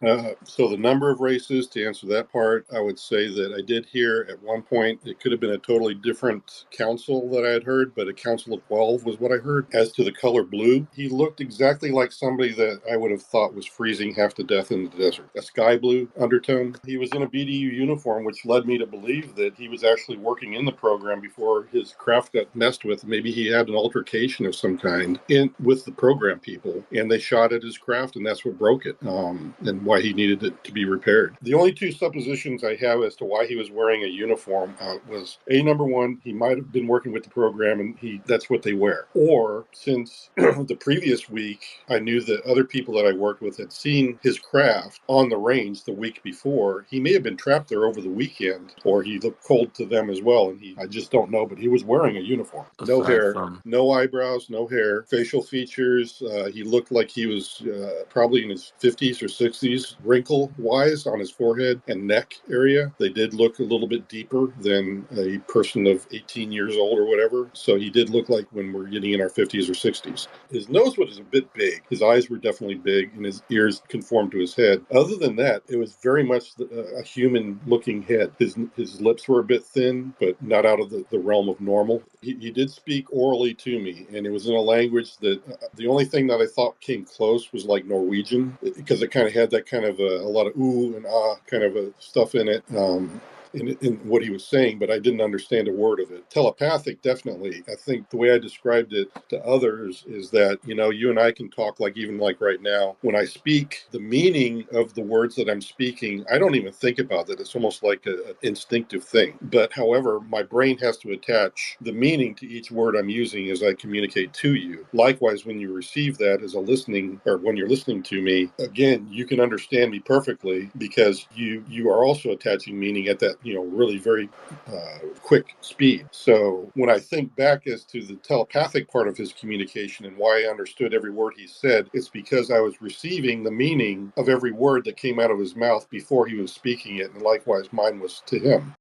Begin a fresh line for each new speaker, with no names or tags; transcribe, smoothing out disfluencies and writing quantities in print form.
So the number of races, to answer that part, I would say that I did hear at one point it could have been a totally different council that I had heard, but a council of 12 was what I heard. As to the color blue, he looked exactly like somebody that I would have thought was freezing half to death in the desert. A sky blue undertone. He was in a BDU uniform, which led me to believe that he was actually working in the program before his craft got messed with. Maybe he had an altercation of some kind with the program people, and they shot at his craft, and that's what broke it. And why he needed it to be repaired. The only two suppositions I have as to why he was wearing a uniform was number one, he might have been working with the program and that's what they wear. Or since the previous week, I knew that other people that I worked with had seen his craft on the range the week before. He may have been trapped there over the weekend, or he looked cold to them as well. And I just don't know, but he was wearing a uniform. No
Aside
hair,
from
no eyebrows, no hair, facial features. He looked like he was probably in his 50s or 60s, wrinkle wise on his forehead and neck area. They did look a little bit deeper than a person of 18 years old or whatever. So he did look like when we're getting in our 50s or 60s. His nose was a bit big. His eyes were definitely big, and his ears conformed to his head. Other than that, it was very much a human looking head. His lips were a bit thin, but not out of the realm of normal. He did speak orally to me, and it was in a language that the only thing that I thought came close was like Norwegian, because it kind of had that kind of a lot of ooh and ah kind of stuff in it. In what he was saying, but I didn't understand a word of it. Telepathic, definitely. I think the way I described it to others is that, you and I can talk like even like right now. When I speak, the meaning of the words that I'm speaking, I don't even think about it. It's almost like an instinctive thing. But however, my brain has to attach the meaning to each word I'm using as I communicate to you. Likewise, when you receive that as a listening, or when you're listening to me, again, you can understand me perfectly because you are also attaching meaning at that really very quick speed. So when I think back as to the telepathic part of his communication and why I understood every word he said, it's because I was receiving the meaning of every word that came out of his mouth before he was speaking it, and likewise mine was to him.